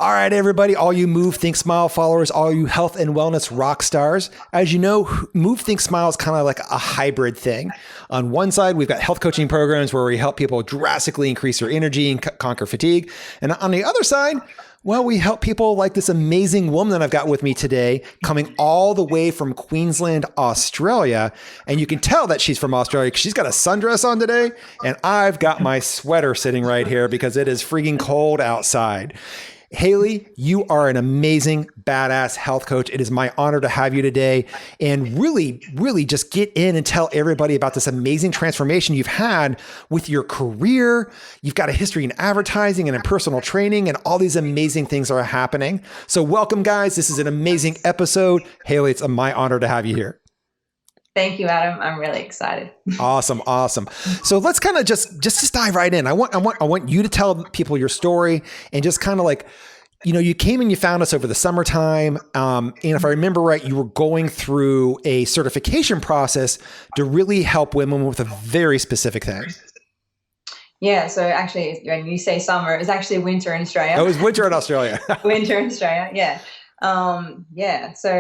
All right, everybody, all you Move, Think, Smile followers, all you health and wellness rock stars. As you know, Move, Think, Smile is kind of like a hybrid thing. On one side, we've got health coaching programs where we help people drastically increase their energy and conquer fatigue. And on the other side, well, we help people like this amazing woman that I've got with me today, coming all the way from Queensland, Australia. And you can tell that she's from Australia because she's got a sundress on today. And I've got my sweater sitting right here because it is freaking cold outside. Hailey, you are an amazing, badass health coach. It is my honor to have you today and really, really just get in and tell everybody about this amazing transformation you've had with your career. You've got a history in advertising and in personal training, and all these amazing things are happening. So welcome, guys. This is an amazing episode. Hailey, it's my honor to have you here. Thank you, Adam. I'm really excited. Awesome. So let's kind of just dive right in. I want you to tell people your story and just kind of like, you came and you found us over the summertime. And if I remember right, you were going through a certification process to really help women with a very specific thing. Yeah. So actually, when you say summer, it's actually winter in Australia. Oh, it was winter in Australia. Winter in Australia. Yeah. So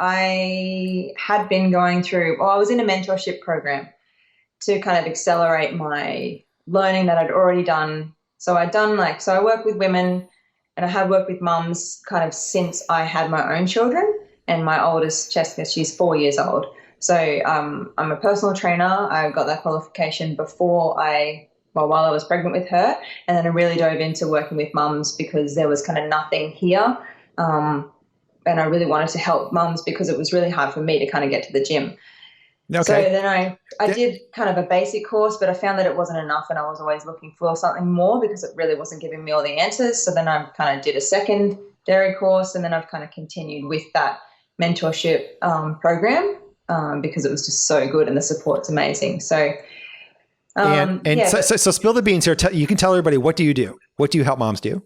I had been going through, I was in a mentorship program to kind of accelerate my learning that I'd already done. So I work with women and I have worked with mums kind of since I had my own children, and my oldest, Jessica, she's 4 years old. So, I'm a personal trainer. I got that qualification while I was pregnant with her. And then I really dove into working with mums because there was kind of nothing here. And I really wanted to help mums because it was really hard for me to kind of get to the gym. Okay. So then I did kind of a basic course, but I found that it wasn't enough and I was always looking for something more because it really wasn't giving me all the answers. So then I kind of did a secondary course, and then I've kind of continued with that mentorship program because it was just so good and the support's amazing. So, so spill the beans here. You can tell everybody, what do you do? What do you help moms do?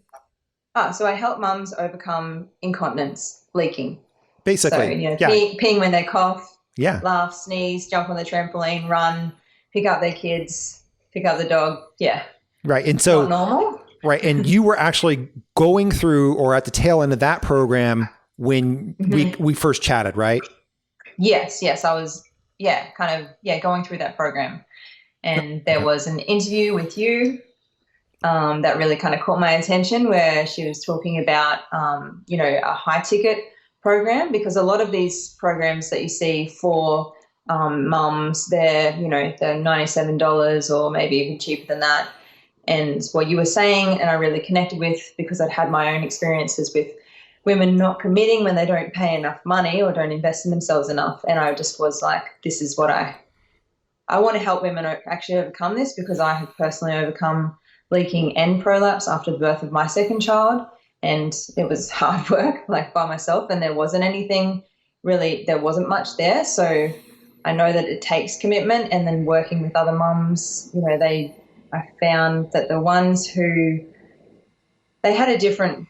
So I help mums overcome incontinence, leaking. Basically, so, peeing when they cough, yeah, laugh, sneeze, jump on the trampoline, run, pick up their kids, pick up the dog. Yeah. Right. And so, not normal. Right. And you were actually going through or at the tail end of that program when we first chatted, right? Yes. I was, going through that program. And there was an interview with you that really kind of caught my attention, where she was talking about, a high ticket program, because a lot of these programs that you see for mums, they're $97 or maybe even cheaper than that. And what you were saying, and I really connected with, because I'd had my own experiences with women not committing when they don't pay enough money or don't invest in themselves enough. And I just was like, this is what I want to help women actually overcome this, because I have personally overcome leaking and prolapse after the birth of my second child. And it was hard work, like by myself, and there wasn't much there. So I know that it takes commitment, and then working with other mums, I found that the ones who, they had a different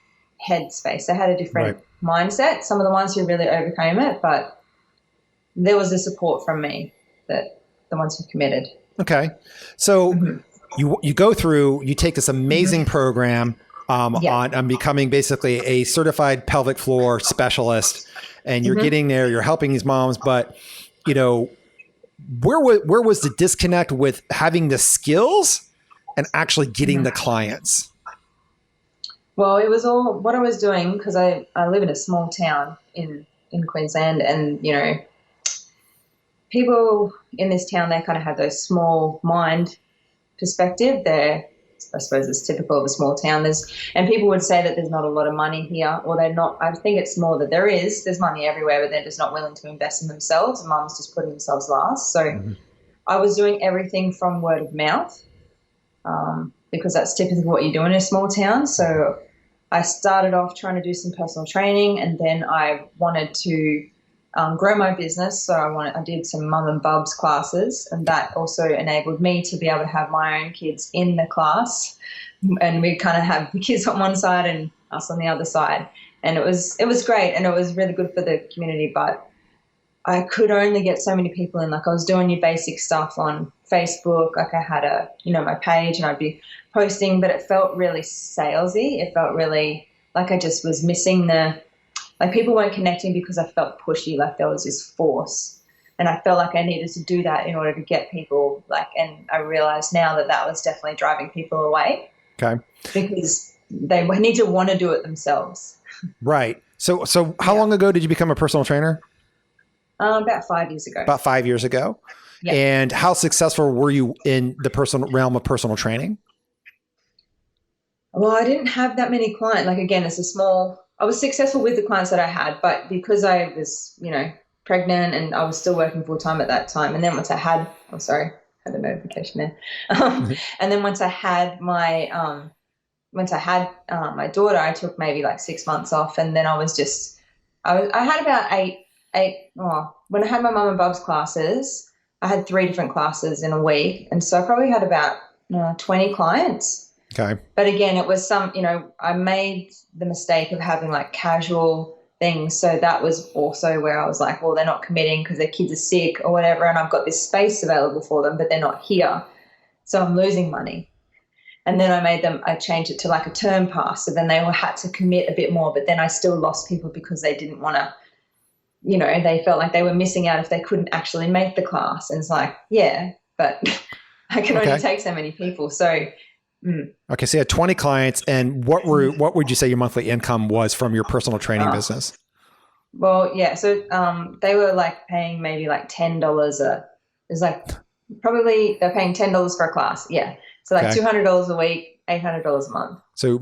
headspace, they had a different mindset. Some of the ones who really overcame it, but there was the support from me, that the ones who committed. Okay. So you go through, you take this amazing program on becoming basically a certified pelvic floor specialist, and you're getting there, you're helping these moms, but where was the disconnect with having the skills and actually getting the clients? Well, it was all what I was doing, because I live in a small town in Queensland, and people in this town, they kind of have those small mind perspective. I suppose it's typical of a small town. And people would say that there's not a lot of money here, or they're not. I think it's more that there's money everywhere, but they're just not willing to invest in themselves. And mums just putting themselves last. So I was doing everything from word of mouth, because that's typically what you do in a small town. So I started off trying to do some personal training, and then I wanted to grow my business. So I did some mum and bubs classes, and that also enabled me to be able to have my own kids in the class, and we kind of have the kids on one side and us on the other side. And it was great, and it was really good for the community, but I could only get so many people in. Like, I was doing your basic stuff on Facebook. Like, I had my page, and I'd be posting, but it felt really salesy. It felt really like I just was missing like people weren't connecting because I felt pushy, like there was this force. And I felt like I needed to do that in order to get people and I realized now that that was definitely driving people away. Okay. Because they need to want to do it themselves. Right. So how long ago did you become a personal trainer? About 5 years ago. About 5 years ago. Yeah. And how successful were you in the personal realm of personal training? Well, I didn't have that many clients. Like, again, I was successful with the clients that I had, but because I was, pregnant and I was still working full time at that time. And then once I had, had a notification there. And then once I had my daughter, I took maybe like 6 months off. And then I had about when I had my mum and Bob's classes, I had 3 different classes in a week. And so I probably had about 20 clients. Okay. But again, it was I made the mistake of having like casual things. So that was also where I was like, well, they're not committing because their kids are sick or whatever. And I've got this space available for them, but they're not here. So I'm losing money. And then I changed it to like a term pass. So then they had to commit a bit more, but then I still lost people because they didn't want to, they felt like they were missing out if they couldn't actually make the class. And it's like, yeah, but I can only take so many people. So Okay, so you had 20 clients, and what would you say your monthly income was from your personal training business? Well, yeah, so they were like paying maybe like $10 probably they're paying $10 for a class, yeah. So like $200 a week, $800 a month. So,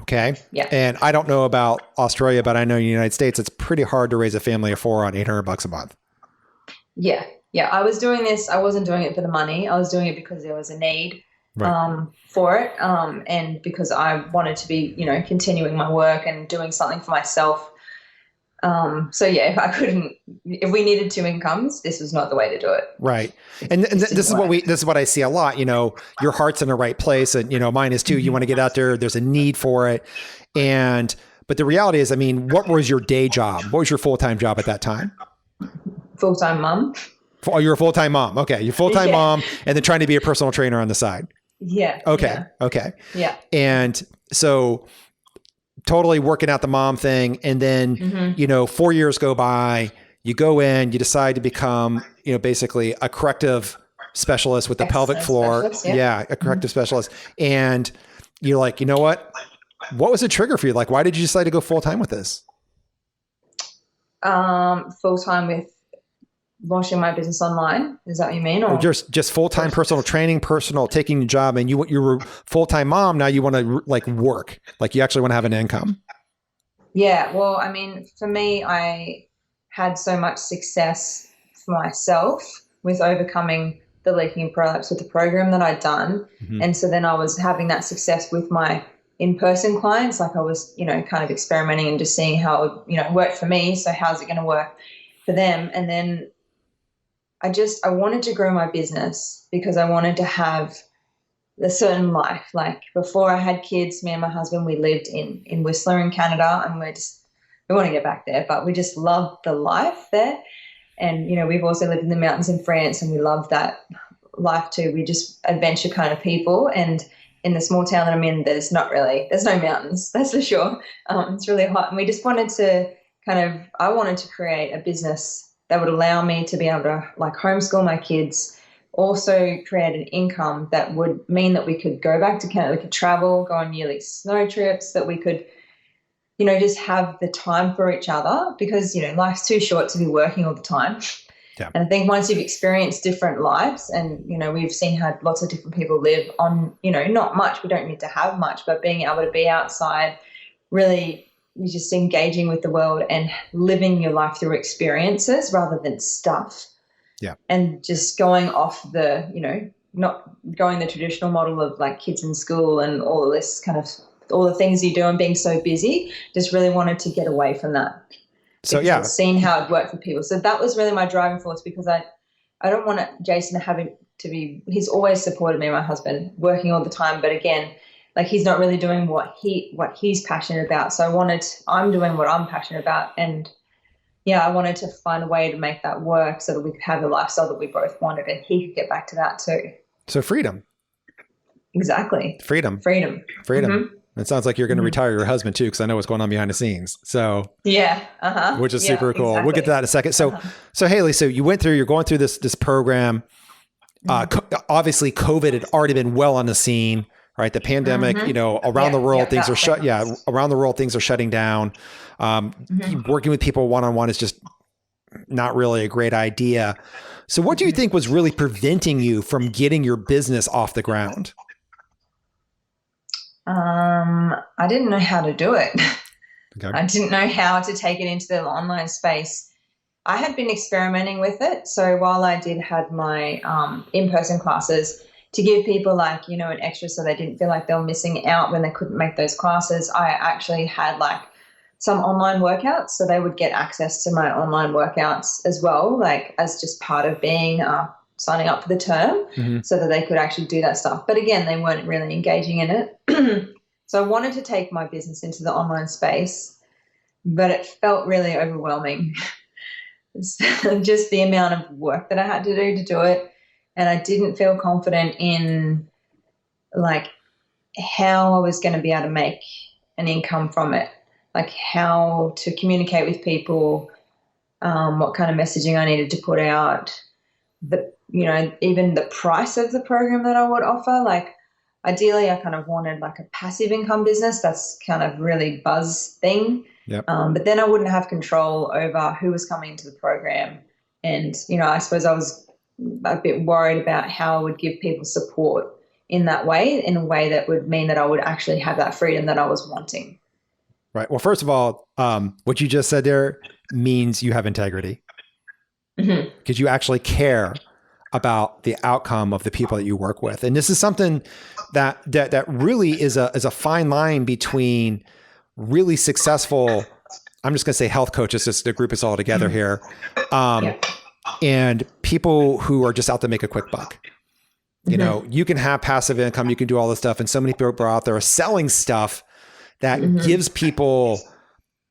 okay, yeah. And I don't know about Australia, but I know in the United States it's pretty hard to raise a family of 4 on $800 a month. Yeah, I was doing this. I wasn't doing it for the money. I was doing it because there was a need. Right. For it, and because I wanted to be, continuing my work and doing something for myself. So yeah, if we needed 2 incomes, this was not the way to do it. Right. And this is what I see a lot, your heart's in the right place, and, mine is too. You want to get out there. There's a need for it. But the reality is, what was your day job? What was your full-time job at that time? Full-time mom. Oh, you're a full-time mom. Okay. You're full-time mom and then trying to be a personal trainer on the side. Yeah. Okay. Yeah. Okay. Yeah. And so totally working out the mom thing. And then, 4 years go by, you go in, you decide to become, basically a corrective specialist with the pelvic floor. Yeah. A corrective specialist. And you're like, you know what was the trigger for you? Like, why did you decide to go full-time with this? Full-time with launching my business online. Is that what you mean? Or just full-time personal training, taking the job, and you were full-time mom. Now you want to work, you actually want to have an income. Yeah. Well, for me, I had so much success for myself with overcoming the leaking prolapse with the program that I'd done. Mm-hmm. And so then I was having that success with my in-person clients. Like I was, kind of experimenting and just seeing how it, worked for me. So how's it going to work for them? And then I wanted to grow my business because I wanted to have a certain life. Like before I had kids, me and my husband, we lived in Whistler in Canada, and we want to get back there, but we just love the life there. And, we've also lived in the mountains in France, and we love that life too. We just adventure kind of people. And in the small town that I'm in, there's no mountains, that's for sure. It's really hot. And we just wanted to I wanted to create a business that would allow me to be able to homeschool my kids, also create an income that would mean that we could go back to Canada, we could travel, go on yearly snow trips, that we could, just have the time for each other because, life's too short to be working all the time. Yeah. And I think once you've experienced different lives and, we've seen how lots of different people live on, not much, we don't need to have much, but being able to be outside, really you're just engaging with the world and living your life through experiences rather than stuff. Yeah. And just going off the, not going the traditional model of kids in school and all of this all the things you do and being so busy, just really wanted to get away from that. So yeah. I've seen how it worked for people. So that was really my driving force because I don't want Jason having to be, he's always supported me and my husband working all the time. But again, he's not really doing what he's passionate about. So I'm doing what I'm passionate about. And yeah, I wanted to find a way to make that work so that we could have the lifestyle that we both wanted and he could get back to that too. So freedom. Exactly. Freedom. Mm-hmm. It sounds like you're going to retire your husband too, because I know what's going on behind the scenes. So yeah, which is super cool. Exactly. We'll get to that in a second. So, so Hailey, so you're going through this program. Obviously, COVID had already been well on the scene, right? The pandemic, around the world, things are shut. Yeah, around the world, things are shutting down. Working with people one-on-one is just not really a great idea. So, what do you think was really preventing you from getting your business off the ground? I didn't know how to do it. Okay. I didn't know how to take it into the online space. I had been experimenting with it. So while I did have my in-person classes to give people like, an extra so they didn't feel like they were missing out when they couldn't make those classes, I actually had like some online workouts. So they would get access to my online workouts as well, like as just part of being signing up for the term so that they could actually do that stuff. But again, they weren't really engaging in it. So I wanted to take my business into the online space, but it felt really overwhelming. Just the amount of work that I had to do it. And I didn't feel confident in like how I was going to be able to make an income from it, like how to communicate with people, what kind of messaging I needed to put out, even the price of the program that I would offer. Like ideally I kind of wanted like a passive income business. That's kind of really buzz thing. Yep. But then I wouldn't have control over who was coming into the program. And, I suppose I was a bit worried about how I would give people support in that way, in a way that would mean that I would actually have that freedom that I was wanting. Right. Well, first of all, what you just said there means you have integrity because you actually care about the outcome of the people that you work with. And this is something that really is a fine line between really successful, I'm just going to say health coaches, just to group us all together here, and people who are just out to make a quick buck. You can have passive income, you can do all this stuff. And so many people out there are selling stuff that gives people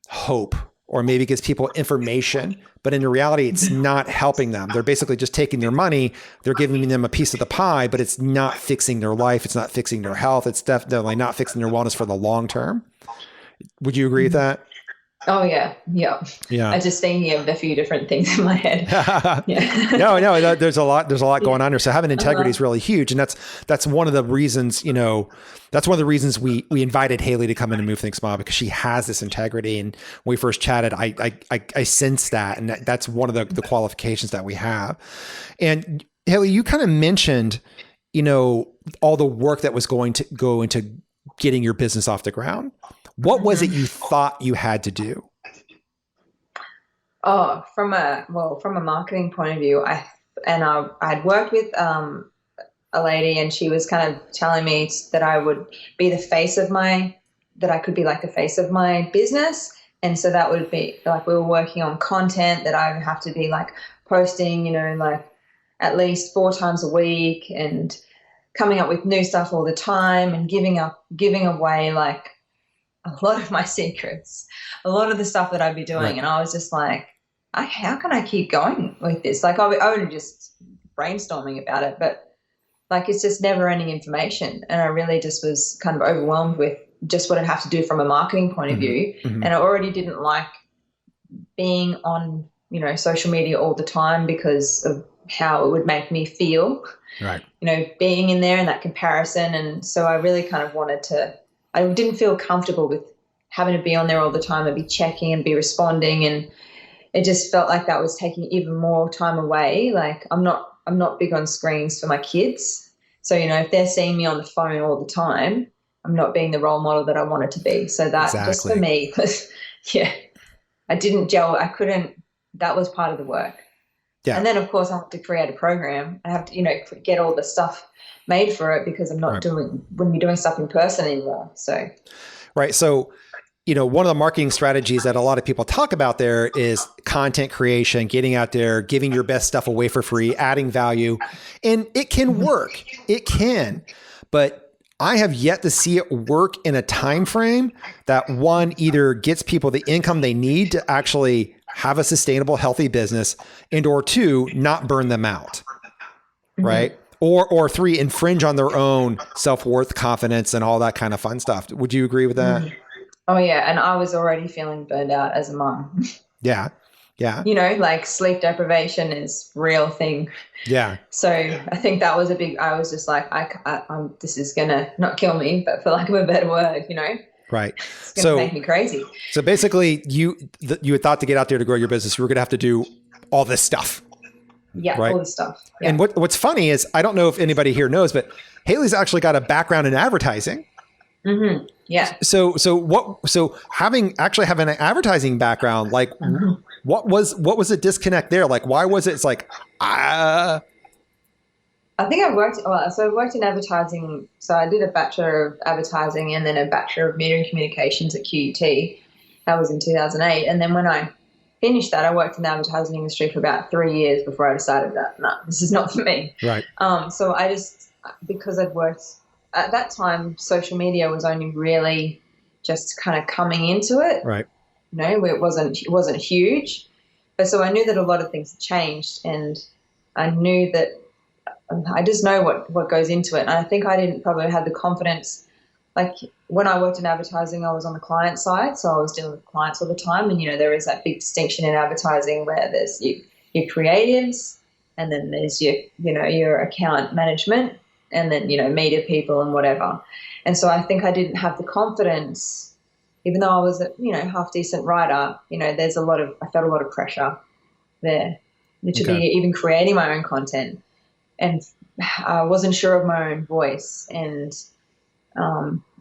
hope or maybe gives people information, but in reality, it's not helping them. They're basically just taking their money. They're giving them a piece of the pie, but it's not fixing their life. It's not fixing their health. It's definitely not fixing their wellness for the long term. Would you agree with that? Oh yeah. I just thinking of a few different things in my head. No, there's a lot going on here. So having integrity is really huge. And that's one of the reasons, that's one of the reasons we invited Hailey to come in and Move Think Smile, because she has this integrity. And when we first chatted, I sensed that. And that's one of the qualifications that we have. And Hailey, you kind of mentioned, all the work that was going to go into getting your business off the ground. What was it you thought you had to do? Oh, from a marketing point of view, I'd worked with a lady, and she was kind of telling me that I would be that I could be like the face of my business. And so that would be like, we were working on content that I would have to be like posting, like at least 4 times a week, and coming up with new stuff all the time, and giving away like a lot of my secrets, a lot of the stuff that I'd be doing. Right. And I was just like, how can I keep going with this? Like I was just brainstorming about it, but like, it's just never ending information. And I really just was kind of overwhelmed with just what I'd have to do from a marketing point of view. And I already didn't like being on, social media all the time because of how it would make me feel, right. Being in there and that comparison. And so I really kind of I didn't feel comfortable with having to be on there all the time and be checking and be responding. And it just felt like that was taking even more time away. Like I'm not big on screens for my kids. So, if they're seeing me on the phone all the time, I'm not being the role model that I wanted to be. So that just for me was, I didn't gel. I couldn't, that was part of the work. Yeah. And then of course I have to create a program. I have to, get all the stuff made for it, because I'm not wouldn't be doing stuff in person anymore. So. Right. So, one of the marketing strategies that a lot of people talk about there is content creation, getting out there, giving your best stuff away for free, adding value, and it can work. It can, but I have yet to see it work in a time frame that one either gets people the income they need to actually have a sustainable, healthy business, and or 2, not burn them out. Right. Or three, infringe on their own self-worth, confidence, and all that kind of fun stuff. Would you agree with that? Oh yeah. And I was already feeling burned out as a mom. Yeah. Yeah. Like sleep deprivation is a real thing. Yeah. So I think that was I was just like, this is going to not kill me, but for lack of a better word, Right. It's going to make me crazy. So basically you had thought to get out there to grow your business, you were going to have to do all this stuff. Yeah. Right? All this stuff. Yeah. And what's funny is, I don't know if anybody here knows, but Hailey's actually got a background in advertising. Mm-hmm. Yeah. So having an advertising background, like what was the disconnect there? Like, why was it? It's like, I think I worked in advertising. So I did a Bachelor of Advertising and then a Bachelor of Media and Communications at QUT. That was in 2008. And then when I finished that, I worked in the advertising industry for about 3 years before I decided that, no, this is not for me. Right. So I just, because I'd worked, at that time, social media was only really just kind of coming into it. Right. It wasn't huge. But so I knew that a lot of things had changed, and I knew that I just know what goes into it. And I think I didn't probably have the confidence. Like when I worked in advertising, I was on the client side, so I was dealing with clients all the time. And, there is that big distinction in advertising where there's your creatives, and then there's your account management, and then, media people and whatever. And so I think I didn't have the confidence, even though I was a, half decent writer, I felt a lot of pressure there to be even creating my own content. And I wasn't sure of my own voice. And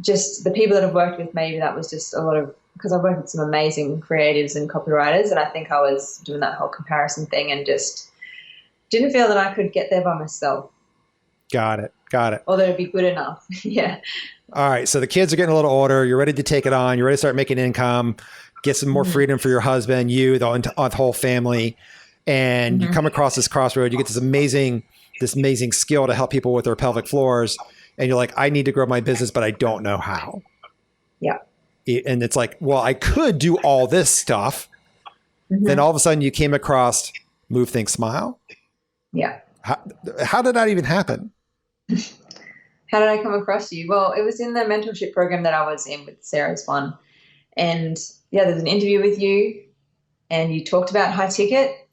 just the people that I've worked with, maybe that was just a lot of, because I've worked with some amazing creatives and copywriters, and I think I was doing that whole comparison thing and just didn't feel that I could get there by myself. Got it. Or that it'd be good enough. Yeah. All right. So the kids are getting a little older. You're ready to take it on. You're ready to start making income, get some more freedom for your husband, the whole family. And you come across this crossroad, you get this amazing skill to help people with their pelvic floors. And you're like, I need to grow my business, but I don't know how. Yeah. And it's like, well, I could do all this stuff. Then all of a sudden you came across Move, Think, Smile. Yeah. How did that even happen? How did I come across you? Well, it was in the mentorship program that I was in with Sarah's one. And there's an interview with you, and you talked about high ticket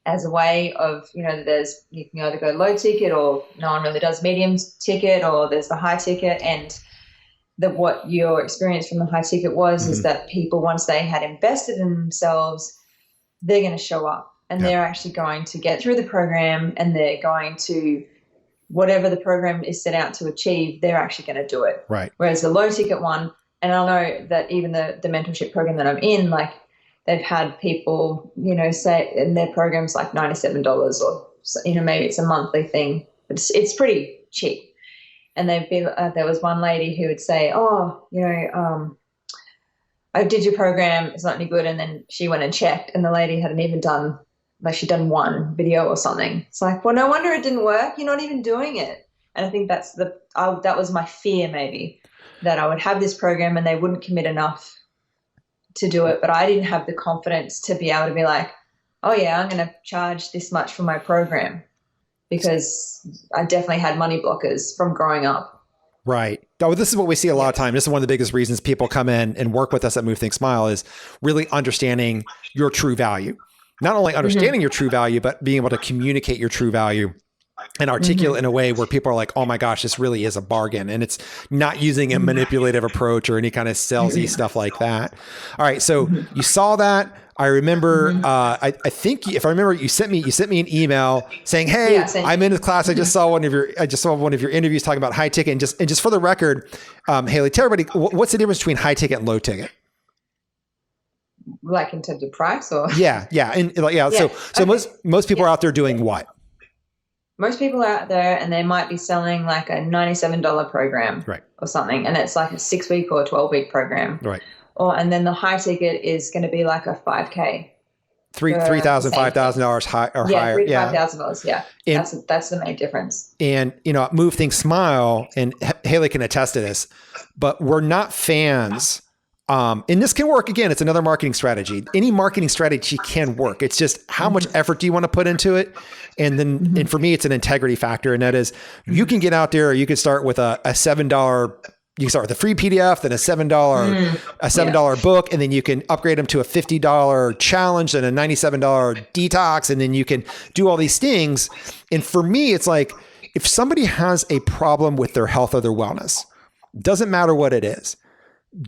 as a way of, you can either go low ticket, or no one really does medium ticket, or there's the high ticket. And what your experience from the high ticket was is that people, once they had invested in themselves, they're going to show up, and they're actually going to get through the program, and they're going to, whatever the program is set out to achieve, they're actually going to do it. Right. Whereas the low ticket one, and I know that even the mentorship program that I'm in, like they've had people, say in their programs like $97, or, maybe it's a monthly thing, but it's pretty cheap. And there was one lady who would say, I did your program, it's not any good. And then she went and checked, and the lady hadn't even done, she'd done one video or something. It's like, well, no wonder it didn't work. You're not even doing it. And I think that was my fear, maybe, that I would have this program and they wouldn't commit enough to do it. But I didn't have the confidence to be able to be like, oh yeah, I'm going to charge this much for my program, because I definitely had money blockers from growing up. Right. Oh, this is what we see a lot of time. This is one of the biggest reasons people come in and work with us at Move, Think, Smile, is really understanding your true value. Not only understanding your true value, but being able to communicate your true value and articulate in a way where people are like, oh my gosh, this really is a bargain. And it's not using a manipulative approach or any kind of salesy stuff like that. All right. So you saw that. I remember, I think if I remember, you sent me an email saying, hey, I'm in this class. I just saw one of your interviews talking about high ticket. And just for the record, Hailey, tell everybody, what's the difference between high ticket and low ticket? Like in terms of price, or? Yeah. So okay. Most people are out there doing what? Most people are out there and they might be selling like a $97 program, right, or something. And it's like a 6-week or a 12-week program. Right. And then the high ticket is going to be like a $5,000. $3,000, $5,000 high or higher. $5,000. Yeah. And that's the main difference. And, Move, Think, Smile, and Hailey can attest to this, but we're not fans And this can work. Again, it's another marketing strategy. Any marketing strategy can work. It's just how much effort do you want to put into it? And then, and for me, it's an integrity factor. And that is, you can get out there, or you can start with a $7, you can start with a free PDF, then a $7 book, and then you can upgrade them to a $50 challenge and a $97 detox. And then you can do all these things. And for me, it's like, if somebody has a problem with their health or their wellness, doesn't matter what it is,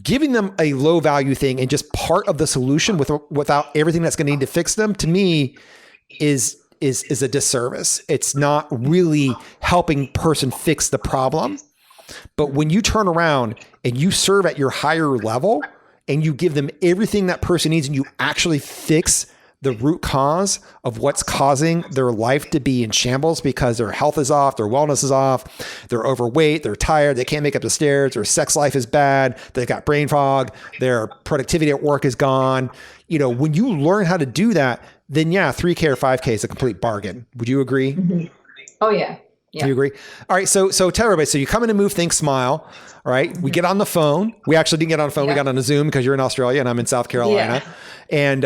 giving them a low value thing and just part of the solution without everything that's going to need to fix them, to me is a disservice. It's not really helping person fix the problem. But when you turn around and you serve at your higher level and you give them everything that person needs and you actually fix the root cause of what's causing their life to be in shambles because their health is off, their wellness is off, they're overweight, they're tired, they can't make up the stairs, their sex life is bad, they've got brain fog, their productivity at work is gone. When you learn how to do that, then 3K or 5K is a complete bargain. Would you agree? Mm-hmm. Oh yeah. Yeah. Do you agree? All right. So tell everybody, so you come in to Move, Think, Smile. All right. We get on the phone. We actually didn't get on the phone. We got on a Zoom because you're in Australia and I'm in South Carolina. And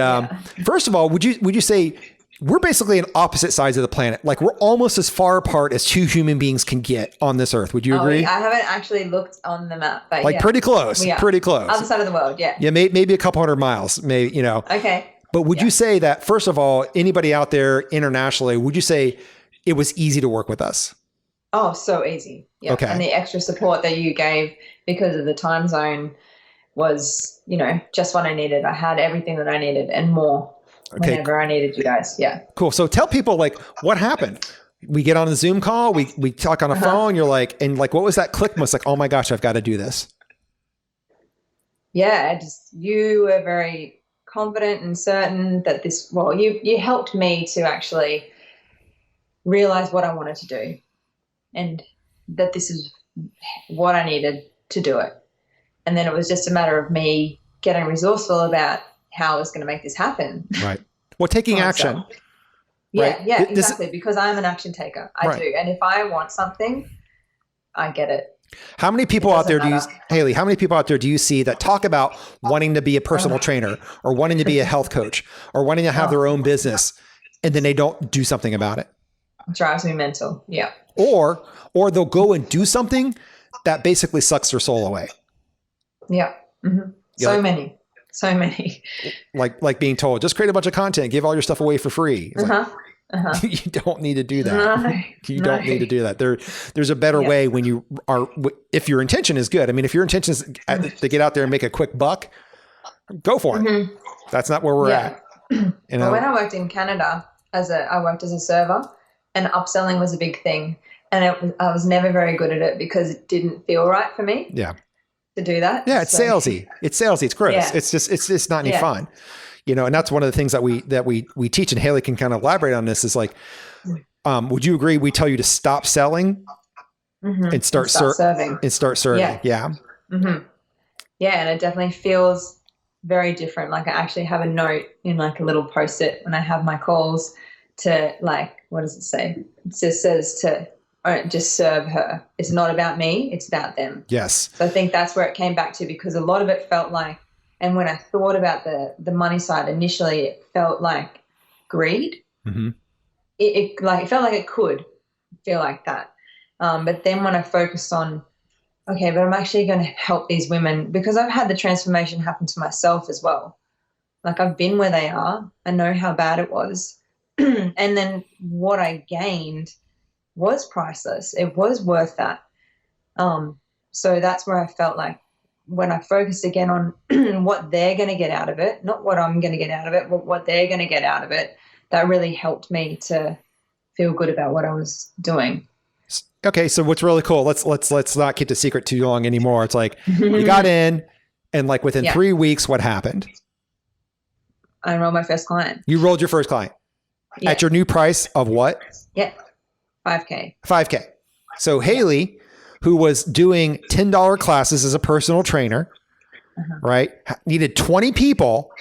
first of all, would you say we're basically on opposite sides of the planet? Like, we're almost as far apart as two human beings can get on this earth. Would you agree? I haven't actually looked on the map, but pretty close. Pretty close. Other side of the world. Yeah. Yeah. Maybe a couple hundred miles. Maybe. Okay. But would you say that, first of all, anybody out there internationally, would you say it was easy to work with us? Oh, so easy. Yeah. Okay. And the extra support that you gave because of the time zone was, just what I needed. I had everything that I needed and more whenever I needed you guys. Yeah. Cool. So tell people, what happened? We get on a Zoom call, we talk on a phone, you're like, what was that click? Was like, oh my gosh, I've got to do this. Yeah. You were very confident and certain that you helped me to actually realize what I wanted to do and that this is what I needed to do it. And then it was just a matter of me getting resourceful about how I was going to make this happen. Right. Well, taking action. Yeah, right? yeah, exactly. Because I'm an action taker. I do. And if I want something, I get it. How many people out there Hailey, how many people out there do you see that talk about wanting to be a personal trainer or wanting to be a health coach or wanting to have their own business, and then they don't do something about it? It drives me mental. Yeah. Or they'll go and do something that basically sucks their soul away. Yeah. Mm-hmm. So many. Like being told, just create a bunch of content, give all your stuff away for free. You don't need to do that. You don't need to do that. There's a better way when you are, if your intention is good. I mean, if your intention is to get out there and make a quick buck, go for it. That's not where we're at. Well, when I worked in Canada, I worked as a server, and upselling was a big thing. And I was never very good at it because it didn't feel right for me. Yeah. To do that. Yeah, it's salesy. It's salesy. It's gross. Yeah. It's not any fun. And that's one of the things that we teach, and Hailey can kind of elaborate on this, is like, would you agree we tell you to stop selling and start serving? And start serving. Yeah. Mm-hmm. Yeah, and it definitely feels very different. Like, I actually have a note in like a little post-it when I have my calls to, like, what does it say? It just says to just serve her. It's not about me, it's about them. Yes. So I think that's where it came back to, because a lot of it felt like, and when I thought about the money side initially, it felt like greed. Mm-hmm. It felt like it could feel like that. But then when I focused on, okay, but I'm actually going to help these women, because I've had the transformation happen to myself as well. Like, I've been where they are. I know how bad it was. And then what I gained was priceless. It was worth that. So that's where I felt like, when I focused again on what they're going to get out of it, not what I'm going to get out of it, but what they're going to get out of it, that really helped me to feel good about what I was doing. Okay. So what's really cool, let's not keep the secret too long anymore. It's like, you got in, and like within 3 weeks, what happened? I enrolled my first client. You rolled your first client at your new price of what? Yeah. 5K. 5K. So Hailey, who was doing $10 classes as a personal trainer, right? Needed 20 people,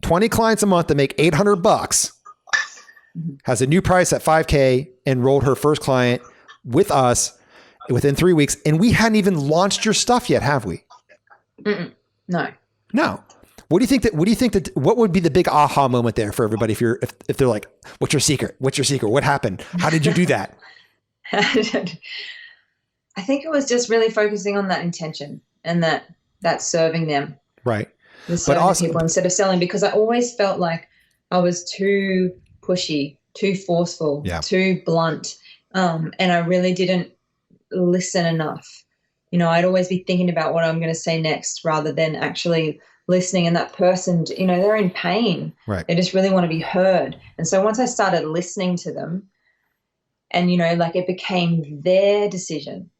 20 clients a month to make $800, has a new price at 5K, enrolled her first client with us within 3 weeks. And we hadn't even launched your stuff yet, have we? No. No. What do you think that what would be the big aha moment there for everybody if they're like, what's your secret? What's your secret? What happened? How did you do that? I think it was just really focusing on that intention and that serving them. Right. Serving also, people instead of selling, because I always felt like I was too pushy, too forceful, too blunt. And I really didn't listen enough. I'd always be thinking about what I'm going to say next rather than actually listening. And that person, they're in pain. Right. They just really want to be heard. And so once I started listening to them and, it became their decision,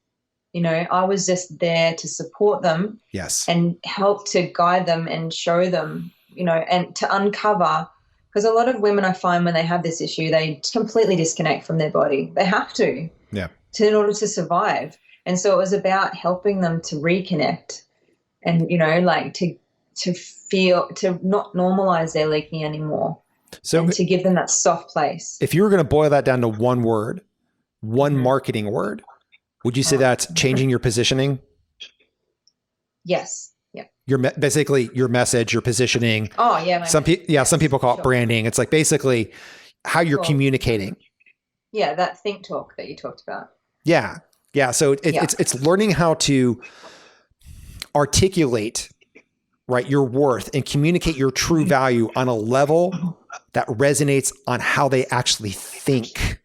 I was just there to support them. Yes. And help to guide them and show them, and to uncover, because a lot of women I find when they have this issue, they completely disconnect from their body. They have to. Yeah. In order to survive. And so it was about helping them to reconnect and, to feel, to not normalize their leaking anymore. So and to give them that soft place. If you were going to boil that down to one word, one marketing word, would you say that's changing your positioning? Yes. Yeah. Basically your message, your positioning. Oh yeah. Some people call it branding. It's like basically how you're communicating. Yeah. That think talk that you talked about. Yeah. Yeah. So it's learning how to articulate, right, your worth and communicate your true value on a level that resonates on how they actually think.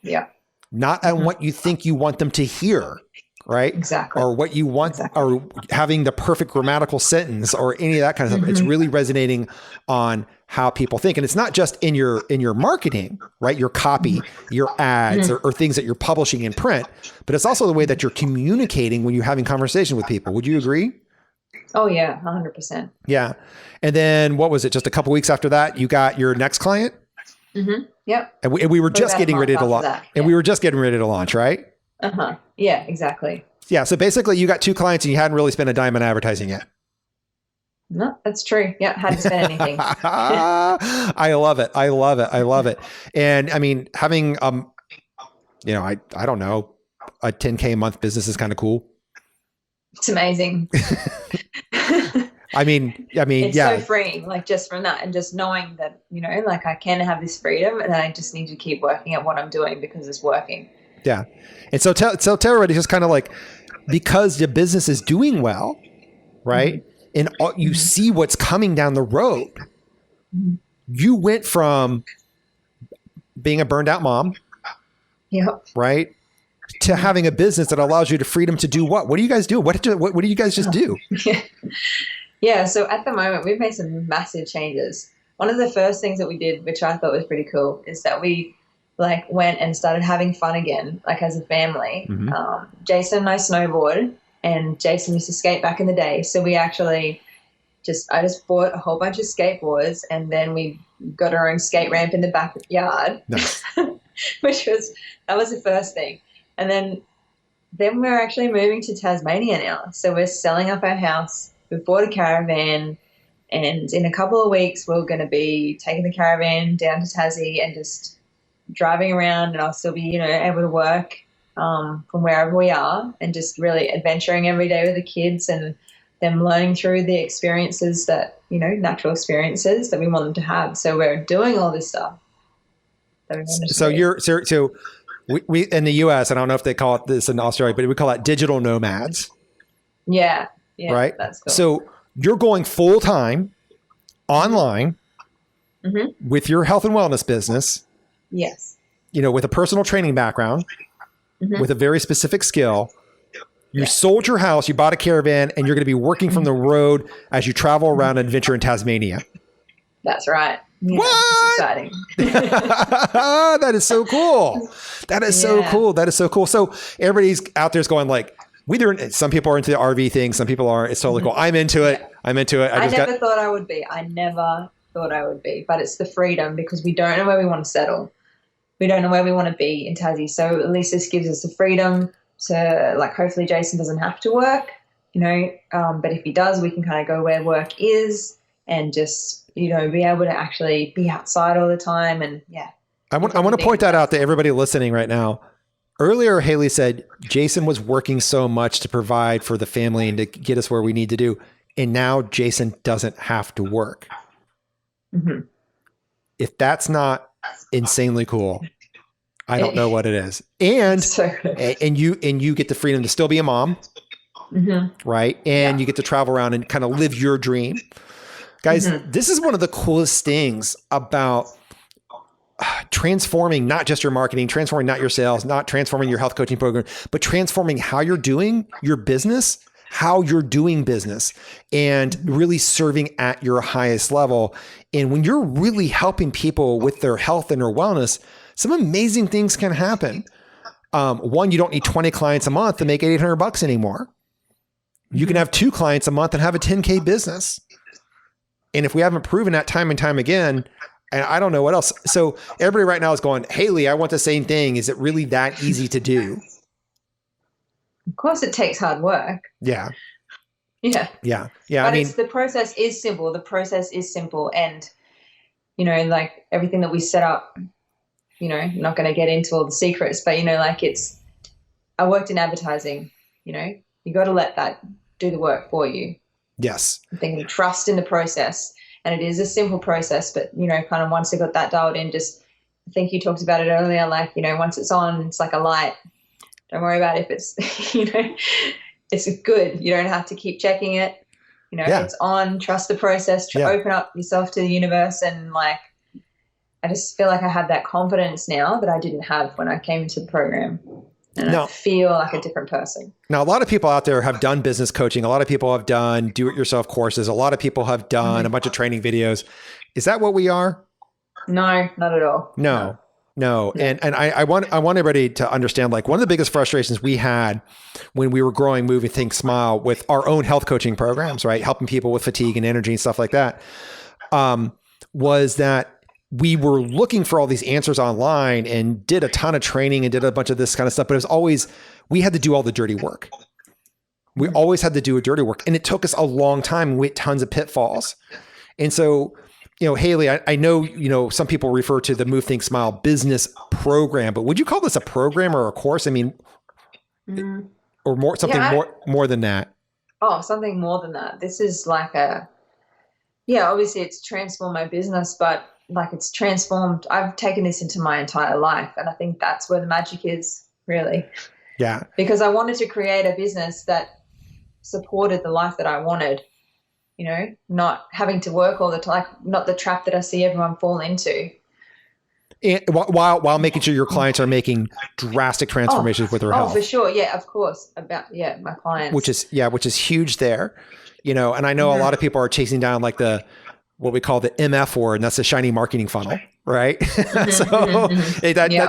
Yeah. Not on what you think you want them to hear, right? Exactly. Or what you want, or having the perfect grammatical sentence or any of that kind of stuff. It's really resonating on how people think. And it's not just in your marketing, right? Your copy, your ads, or things that you're publishing in print, but it's also the way that you're communicating when you're having conversation with people. Would you agree? Oh yeah, 100%. Yeah. And then what was it? Just a couple of weeks after that, you got your next client? Mm-hmm. Yep. And we were just getting ready to launch. And we were just getting ready to launch, right? Uh-huh. Yeah, exactly. Yeah. So basically you got 2 clients and you hadn't really spent a dime on advertising yet. No, that's true. Yeah. Hadn't spent anything. I love it. I love it. I love it. And I mean, having, I don't know, a 10K a month business is kind of cool. It's amazing. I mean, it's so freeing, like just from that and just knowing that, I can have this freedom and I just need to keep working at what I'm doing because it's working. Yeah. And so tell everybody just kind of like, because the business is doing well, right? And you see what's coming down the road. You went from being a burned out mom, right, to having a business that allows you the freedom to do what? What do you guys do? What do you guys just do? Yeah. So at the moment, we've made some massive changes. One of the first things that we did, which I thought was pretty cool, is that we went and started having fun again, as a family. Jason and I snowboard, and Jason used to skate back in the day. So we actually I just bought a whole bunch of skateboards, and then we got our own skate ramp in the backyard, Nice. that was the first thing. And then we're actually moving to Tasmania now. So we're selling up our house. We've bought a caravan, and in a couple of weeks, we're going to be taking the caravan down to Tassie and just driving around, and I'll still be, able to work from wherever we are, and just really adventuring every day with the kids and them learning through the experiences that, natural experiences that we want them to have. So we're doing all this stuff. So we in the US, I don't know if they call it this in Australia, but we call it digital nomads. Yeah. Right. That's cool. So you're going full time online with your health and wellness business. Yes. With a personal training background, with a very specific skill. You sold your house, you bought a caravan, and you're going to be working from the road as you travel around and adventure in Tasmania. That's right. Yeah, what? Exciting. That is so cool. That is so cool. That is so cool. So everybody's out there's going some people are into the RV thing. Some people aren't. It's totally cool. I'm into it. Yeah. I'm into it. I never thought I would be. But it's the freedom, because we don't know where we want to settle. We don't know where we want to be in Tassie. So at least this gives us the freedom to, hopefully Jason doesn't have to work, but if he does, we can kind of go where work is and just, be able to actually be outside all the time. And I want to point that out to everybody listening right now. Earlier, Hailey said Jason was working so much to provide for the family and to get us where we need to do. And now Jason doesn't have to work. Mm-hmm. If that's not insanely cool, I don't know what it is. And So and you get the freedom to still be a mom, right? And you get to travel around and kind of live your dream. Guys, this is one of the coolest things about transforming not just your marketing, transforming not your sales, not transforming your health coaching program, but transforming how you're doing your business, how you're doing business, and really serving at your highest level. And when you're really helping people with their health and their wellness, some amazing things can happen. One, you don't need 20 clients a month to make $800 anymore. You can have 2 clients a month and have a 10K business. And if we haven't proven that time and time again, and I don't know what else. So everybody right now is going, Hailey, I want the same thing. Is it really that easy to do? Of course it takes hard work. Yeah. Yeah. Yeah. Yeah. But I mean, the process is simple. The process is simple. And, like everything that we set up, I'm not going to get into all the secrets, but, I worked in advertising, you got to let that do the work for you. yes. I think you trust in the process. And it is a simple process, but, kind of once I got that dialed in, I think you talked about it earlier, once it's on, it's like a light. Don't worry about if it's, it's good. You don't have to keep checking it. It's on, trust the process, open up yourself to the universe. And I just feel like I have that confidence now that I didn't have when I came into the program. And I feel like a different person. Now, a lot of people out there have done business coaching. A lot of people have done do-it-yourself courses. A lot of people have done a bunch of training videos. Is that what we are? No, not at all. No. And I want everybody to understand, one of the biggest frustrations we had when we were growing Move and Think Smile with our own health coaching programs, right? Helping people with fatigue and energy and stuff like that, was that we were looking for all these answers online and did a ton of training and did a bunch of this kind of stuff, but it was always, we had to do all the dirty work. We always had to do a dirty work, and it took us a long time and we hit tons of pitfalls. And so, Hailey, I know, some people refer to the Move, Think, Smile business program, but would you call this a program or a course? I mean, or more, something more than that. Oh, something more than that. This is obviously it's transformed my business, but it's transformed. I've taken this into my entire life. And I think that's where the magic is, really. Yeah. Because I wanted to create a business that supported the life that I wanted, not having to work all the time, not the trap that I see everyone fall into. And while making sure your clients are making drastic transformations with their health. Oh, for sure. Yeah, of course. My clients. Which is huge there, and I know a lot of people are chasing down what we call the MF word, and that's the shiny marketing funnel, right?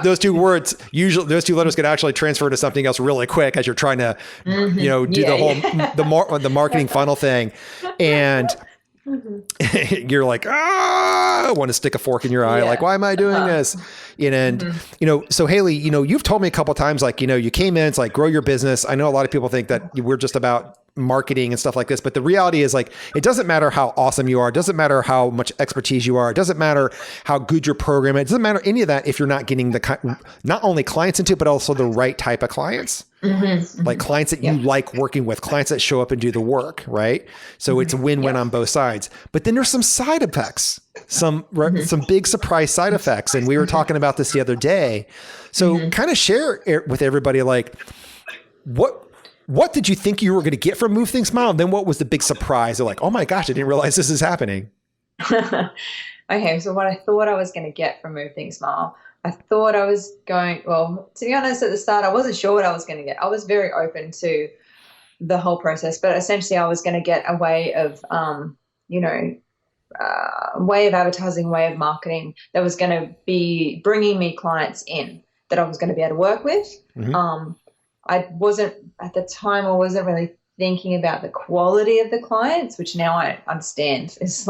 Those 2 words, usually those 2 letters could actually transfer to something else really quick as you're trying to, do the marketing funnel thing. And you're like, I want to stick a fork in your eye. Why am I doing this? So Hailey, you've told me a couple of times, you came in, it's grow your business. I know a lot of people think that we're just about marketing and stuff like this, but the reality is it doesn't matter how awesome you are. It doesn't matter how much expertise you are. It doesn't matter how good your program is. It doesn't matter any of that if you're not getting not only clients into it, but also the right type of clients, clients that you like working with, clients that show up and do the work, right? So it's a win-win on both sides. But then there's some side effects, some big surprise side effects. And we were talking about this the other day. So kind of share it with everybody, what did you think you were going to get from Move, Think, Smile? And then what was the big surprise? They're oh my gosh, I didn't realize this is happening. Okay, so what I thought I was going to get from Move, Think, Smile, I thought I was going, well, to be honest, at the start, I wasn't sure what I was going to get. I was very open to the whole process, but essentially I was going to get a way of, way of advertising, way of marketing that was going to be bringing me clients in that I was going to be able to work with. At the time, I wasn't really thinking about the quality of the clients, which now I understand is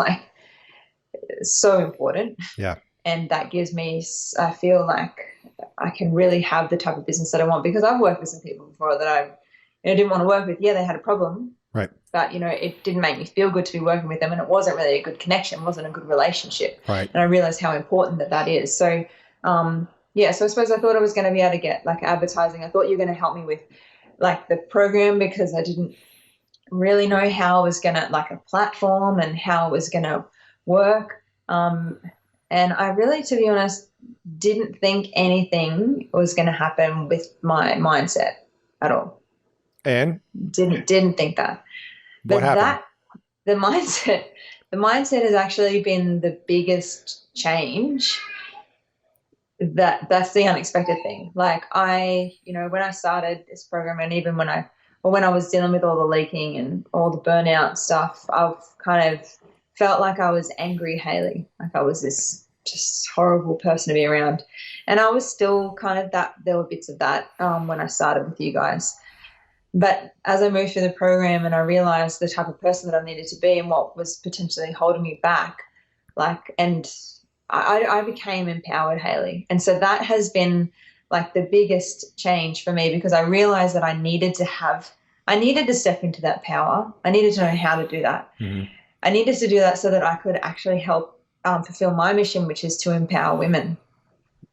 so important. Yeah. And that gives me, I feel like I can really have the type of business that I want, because I've worked with some people before that I didn't want to work with. Yeah, they had a problem. Right. But, it didn't make me feel good to be working with them, and it wasn't really a good connection, wasn't a good relationship. Right. And I realized how important that is. So, so I suppose I thought I was going to be able to get advertising. I thought you were going to help me with the program, because really know how I was going to, like, a platform and how it was going to work. And I really, to be honest, didn't think anything was going to happen with my mindset at all. And Didn't think that. what But happened? the mindset has actually been the biggest change. That's the unexpected thing. Like, when I started this program, and even when I was dealing with all the leaking and all the burnout stuff, I've kind of felt like I was angry Hailey, like I was this just horrible person to be around. And I was still kind of that. There were bits of that when I started with you guys. But as I moved through the program and I realized the type of person that I needed to be and what was potentially holding me back, and I became empowered, Hailey. And so that has been like the biggest change for me, because I realized that I needed to step into that power. I needed to know how to do that. Mm-hmm. I needed to do that so that I could actually help fulfill my mission, which is to empower women.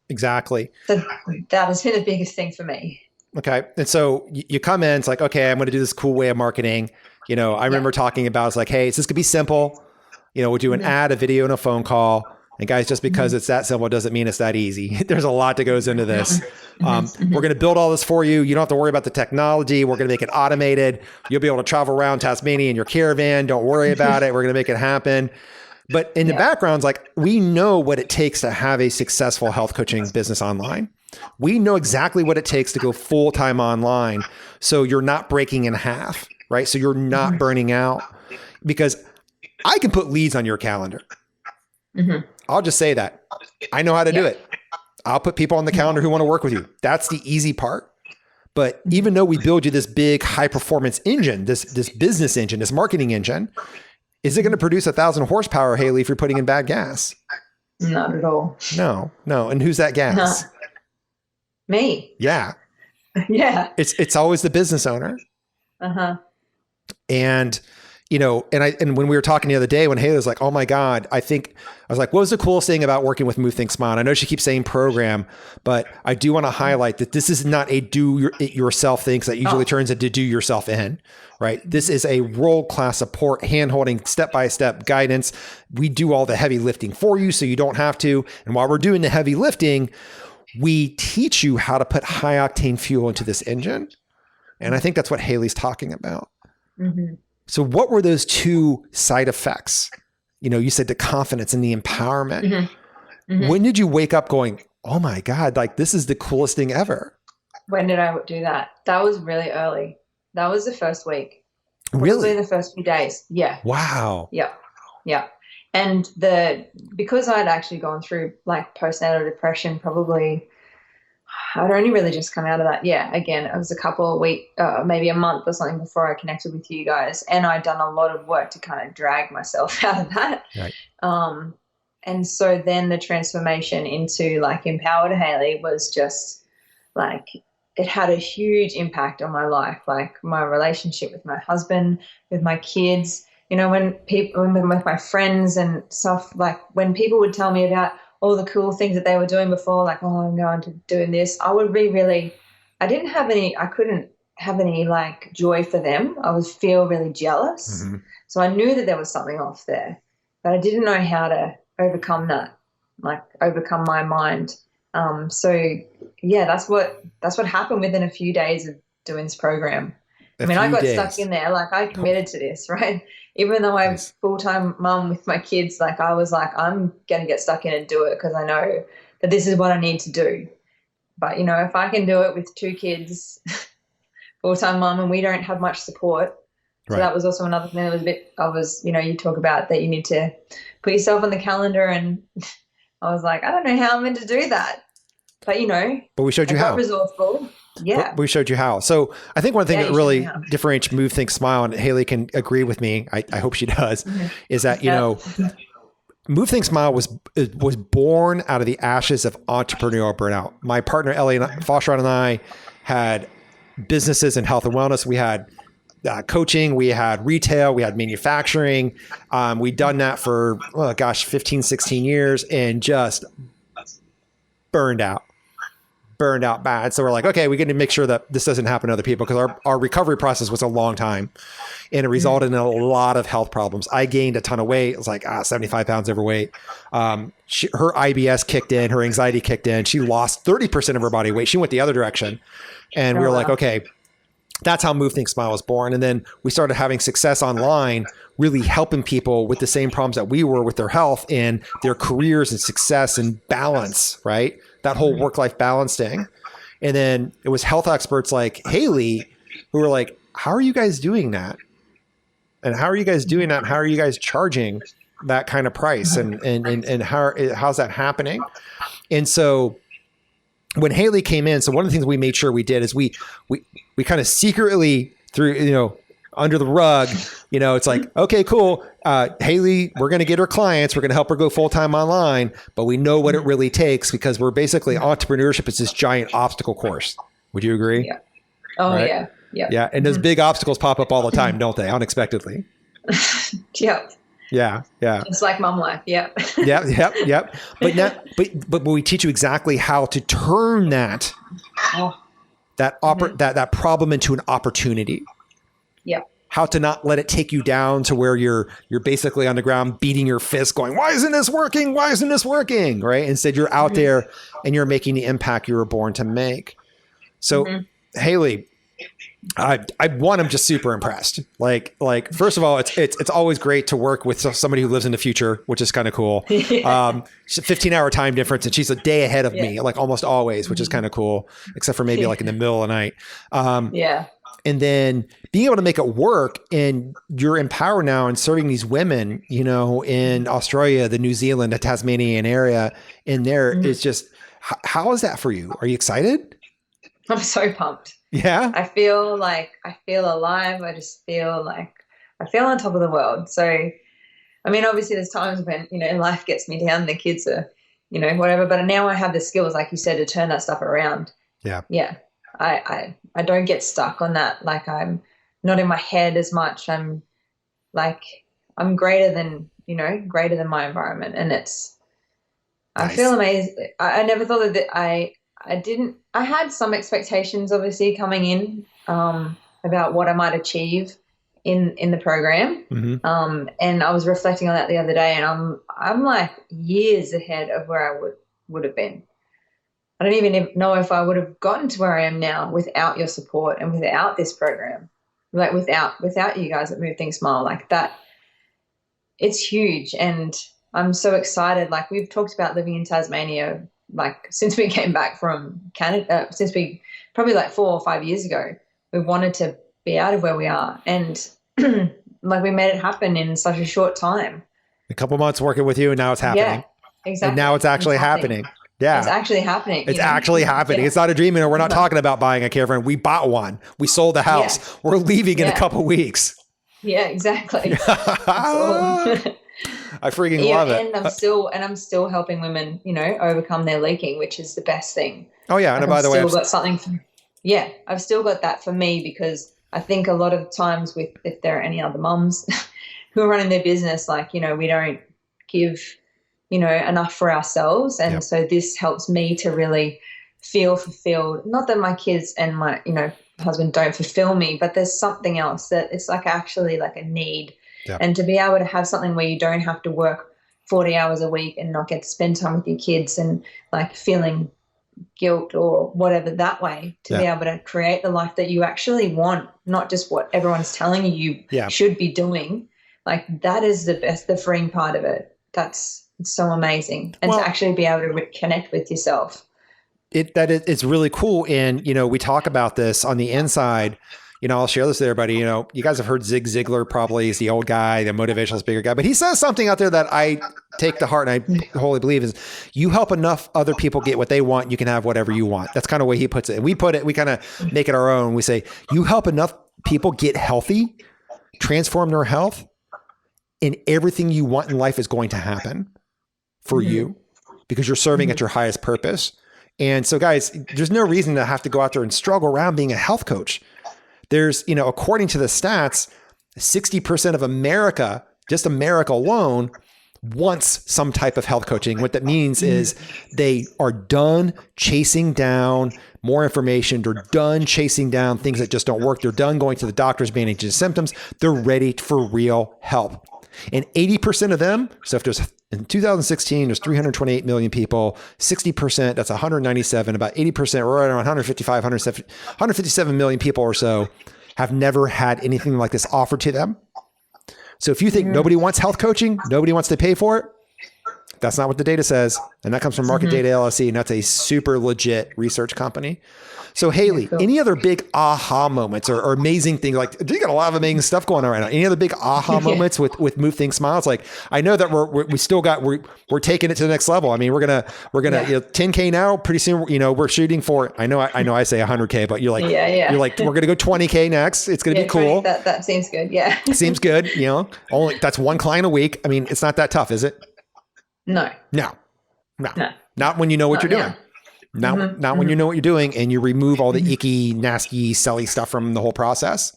Exactly. So that has been the biggest thing for me. Okay. And so you come in, it's like, okay, I'm going to do this cool way of marketing. I remember talking about, it's like, hey, this could be simple. We'll do an ad, a video, and a phone call. And guys, just because it's that simple doesn't mean it's that easy. There's a lot that goes into this. We're going to build all this for you. You don't have to worry about the technology. We're going to make it automated. You'll be able to travel around Tasmania in your caravan. Don't worry about it. We're going to make it happen. But in the background, like, we know what it takes to have a successful health coaching business online. We know exactly what it takes to go full-time online. So you're not breaking in half, right? So you're not burning out, because I can put leads on your calendar. Mm-hmm. I'll just say that. I know how to do it. I'll put people on the calendar who want to work with you. That's the easy part. But even though we build you this big high performance engine, this business engine, this marketing engine, is it going to produce 1,000 horsepower, Hailey, if you're putting in bad gas? Not at all. No. And who's that gas? No. Me. Yeah. Yeah. It's always the business owner. Uh-huh. And, and when we were talking the other day, when Hailey was like, oh my God, I was like, what was the coolest thing about working with Move Think Smile? And I know she keeps saying program, but I do want to highlight that this is not a do it yourself thing, because that usually turns into do yourself in, right? This is a world-class support, hand-holding, step-by-step guidance. We do all the heavy lifting for you, so you don't have to. And while we're doing the heavy lifting, we teach you how to put high octane fuel into this engine. And I think that's what Hailey's talking about. Mm-hmm. So what were those two side effects? You said the confidence and the empowerment. Mm-hmm. Mm-hmm. When did you wake up going, oh my God, like, this is the coolest thing ever? When did I do that? That was really early. That was the first week. Really? Probably the first few days. Yeah. Wow. Yeah. Yeah. And because I'd actually gone through like postnatal depression, probably I'd only really just come out of that. Yeah. Again, it was a couple of weeks, maybe a month or something before I connected with you guys. And I'd done a lot of work to kind of drag myself out of that. Right. And so then the transformation into like empowered Hailey was just like, it had a huge impact on my life, like my relationship with my husband, with my kids. When with my friends and stuff, like when people would tell me about all the cool things that they were doing before, like, oh, I'm going to doing this, I would be really, I couldn't have any like joy for them. I would feel really jealous. Mm-hmm. So I knew that there was something off there, but I didn't know how to overcome that, like overcome my mind. So yeah, that's what happened within a few days of doing this program. I got stuck in there. Like, I committed to this, right? Even though I'm full-time mum with my kids, like, I was like, I'm going to get stuck in and do it, because I know that this is what I need to do. But, if I can do it with 2 kids, full-time mum, and we don't have much support. So that was also another thing that was you talk about that you need to put yourself on the calendar, and I was like, I don't know how I'm meant to do that. But, but we showed you how. Resourceful. Yeah. But we showed you how. So I think one thing that really differentiates Move, Think, Smile, and Hailey can agree with me, I hope she does, is that, Move, Think, Smile was born out of the ashes of entrepreneurial burnout. My partner, Ellie Foster, and I had businesses in health and wellness. We had coaching, we had retail, we had manufacturing. We'd done that for, 15, 16 years, and just burned out. burned out bad. So we're like, okay, we got to make sure that this doesn't happen to other people, because our recovery process was a long time and it resulted in a lot of health problems. I gained a ton of weight. It was like 75 pounds overweight. Her IBS kicked in, her anxiety kicked in. She lost 30% of her body weight. She went the other direction. And we were like, okay, that's how Move Think Smile was born. And then we started having success online, really helping people with the same problems that we were with their health and their careers and success and balance, right? That whole work-life balance thing. And then it was health experts like Hailey who were like, how are you guys doing that? And how are you guys doing that? And how are you guys charging that kind of price? And how's that happening? And so when Hailey came in, so one of the things we made sure we did is we kind of secretly through, under the rug, it's like, okay, cool. Hailey, we're going to get her clients. We're going to help her go full-time online, but we know what it really takes, because we're basically entrepreneurship is this giant obstacle course. Would you agree? Yeah. Oh, right? Yeah. Yeah. Yeah. And those big obstacles pop up all the time, don't they? Unexpectedly. Yep. Yeah. Yeah. It's like mom life. Yeah. Yep. But we teach you exactly how to turn that problem into an opportunity. Yeah. How to not let it take you down to where you're basically on the ground beating your fist going, why isn't this working? Why isn't this working? Right? Instead, you're out there and you're making the impact you were born to make. So Hailey, I'm just super impressed. Like, first of all, it's always great to work with somebody who lives in the future, which is kind of cool. She's a 15-hour time difference, and she's a day ahead of me, like almost always, which is kind of cool, except for maybe like in the middle of the night. And then being able to make it work, and you're empowered now and serving these women, in Australia, the New Zealand, the Tasmanian area in there is just, how is that for you? Are you excited? I'm so pumped. Yeah. I feel alive. I just feel like I feel on top of the world. So, I mean, obviously there's times when, life gets me down, the kids are, whatever, but now I have the skills, like you said, to turn that stuff around. Yeah. Yeah. I don't get stuck on that. Like, I'm not in my head as much. I'm greater than my environment. And nice. I feel amazing. I never thought that I had some expectations obviously coming in, about what I might achieve in the program. And I was reflecting on that the other day, and I'm like years ahead of where I would have been. I don't even know if I would have gotten to where I am now without your support and without this program, like without you guys at Move Think Smile, like that. It's huge. And I'm so excited. Like, we've talked about living in Tasmania, like since we came back from Canada, probably like 4 or 5 years ago, we wanted to be out of where we are. And like, we made it happen in such a short time. A couple months working with you, and now it's happening. Yeah, exactly. And now it's actually happening. Yeah. It's actually happening. It's actually happening. Yeah. It's not a dream. We're not talking about buying a caravan. We bought one. We sold the house. Yeah. We're leaving in a couple of weeks. Yeah, exactly. I freaking love it. And I'm still helping women, overcome their leaking, which is the best thing. Oh yeah. And by the way, I've still got that for me, because I think a lot of times if there are any other mums who are running their business, like, we don't give, enough for ourselves. And so this helps me to really feel fulfilled. Not that my kids and my, husband don't fulfill me, but there's something else that it's like actually like a need. Yeah. And to be able to have something where you don't have to work 40 hours a week and not get to spend time with your kids and like feeling guilt or whatever that way, to be able to create the life that you actually want, not just what everyone's telling you should be doing. Like, that is the best, the freeing part of it. It's so amazing. And to actually be able to connect with yourself. It's really cool. And, we talk about this on the inside. I'll share this with everybody. You guys have heard Zig Ziglar, probably. He's the old guy, the motivational speaker guy, but he says something out there that I take to heart and I wholly believe is, you help enough other people get what they want, you can have whatever you want. That's kind of the way he puts it. And we kind of make it our own. We say, you help enough people get healthy, transform their health, and everything you want in life is going to happen for you, because you're serving at your highest purpose. And so guys, there's no reason to have to go out there and struggle around being a health coach. There's, according to the stats, 60% of America, just America alone, wants some type of health coaching. What that means is they are done chasing down more information. They're done chasing down things that just don't work. They're done going to the doctors, managing symptoms. They're ready for real help. And 80% of them, so if there's in 2016, there's 328 million people, 60%, that's 197, about 80%, we're right around 155, 157 million people or so have never had anything like this offered to them. So if you think nobody wants health coaching, nobody wants to pay for it, that's not what the data says. And that comes from Market Data LLC, and that's a super legit research company. So Hailey, any other big aha moments or amazing things? Like, you got a lot of amazing stuff going on right now. Any other big aha moments with Move Think Smiles? Like, I know that we're taking it to the next level. I mean, we're gonna 10K now. Pretty soon, we're shooting for. I know I say 100K, but you're like, you're like, we're gonna go 20K next. It's gonna be cool. That seems good. Yeah, seems good. Only that's one client a week. I mean, it's not that tough, is it? No. Not when you know what you're doing. Not when you know what you're doing and you remove all the icky, nasty, silly stuff from the whole process.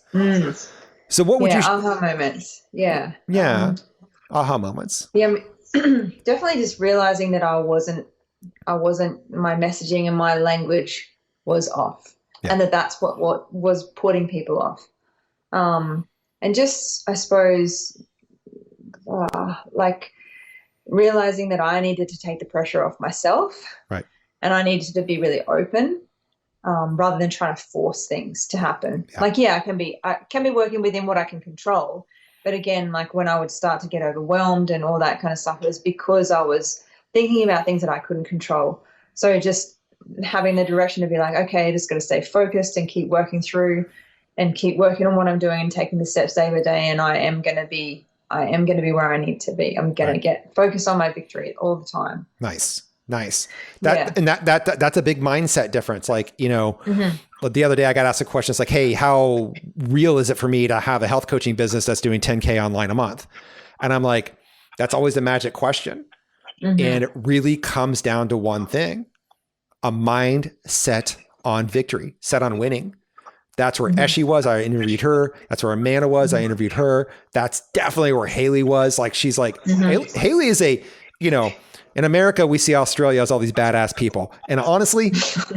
So what would you... aha moments. Yeah. Aha moments. Yeah. Definitely just realizing that I wasn't, my messaging and my language was off, and that's what was putting people off. And just, I suppose, like realizing that I needed to take the pressure off myself. Right. And I needed to be really open, rather than trying to force things to happen. Yeah. Like, I can be working within what I can control. But again, like when I would start to get overwhelmed and all that kind of stuff, it was because I was thinking about things that I couldn't control. So just having the direction to be like, okay, just got to stay focused and keep working through and keep working on what I'm doing and taking the steps day by day. And I am going to be where I need to be. I'm going to get focused on my victory all the time. Nice. And that's a big mindset difference. Like, the other day I got asked a question. It's like, hey, how real is it for me to have a health coaching business that's doing 10K online a month? And I'm like, that's always the magic question. And it really comes down to one thing: a mind set on victory, set on winning. That's where Eshy was. I interviewed her. That's where Amanda was. I interviewed her. That's definitely where Hailey was. Like, she's like, Hailey is in America, we see Australia as all these badass people. And honestly,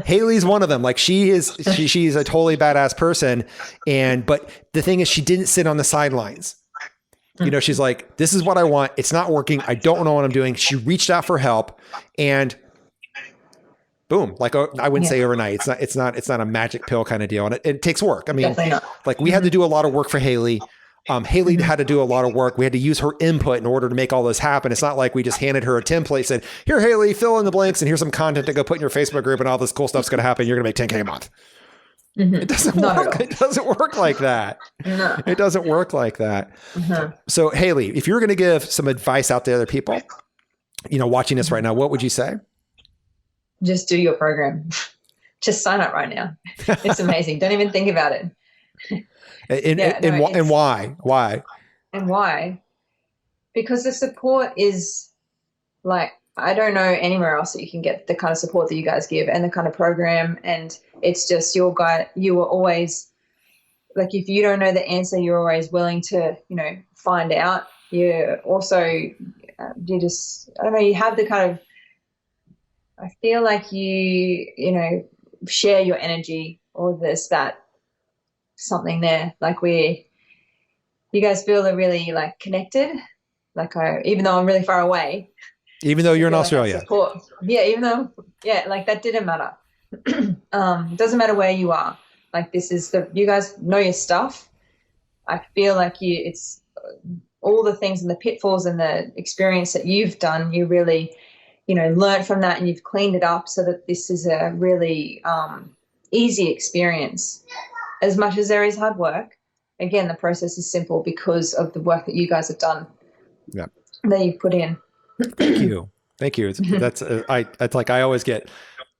Hailey's one of them. Like, she's a totally badass person. But the thing is, she didn't sit on the sidelines. She's like, this is what I want. It's not working. I don't know what I'm doing. She reached out for help, and boom, like, I wouldn't say overnight. It's not a magic pill kind of deal. And it takes work. I mean, like, we had to do a lot of work for Hailey. Hailey had to do a lot of work. We had to use her input in order to make all this happen. It's not like we just handed her a template, said, here, Hailey, fill in the blanks, and here's some content to go put in your Facebook group, and all this cool stuff's going to happen. You're going to make 10K a month. It doesn't work. It doesn't work like that. No. It doesn't work like that. So Hailey, if you were going to give some advice out to other people, watching this right now, what would you say? Just do your program. Just sign up right now. It's amazing. Don't even think about it. And why? Why? And why? Because the support is like, I don't know anywhere else that you can get the kind of support that you guys give and the kind of program. And it's just your guy. You are always, like, if you don't know the answer, you're always willing to, find out. You're also, you have the kind of, I feel like you share your energy, or there's that something there. Like, you guys feel really like connected. Like, even though I'm really far away. Even though you're in Australia. Even though, like, that didn't matter. It doesn't matter where you are. Like, you guys know your stuff. I feel like it's all the things and the pitfalls and the experience that you've done, you really, learned from that, and you've cleaned it up so that this is a really easy experience. As much as there is hard work, again, the process is simple because of the work that you guys have done. Yeah. That you've put in. Thank you. I always get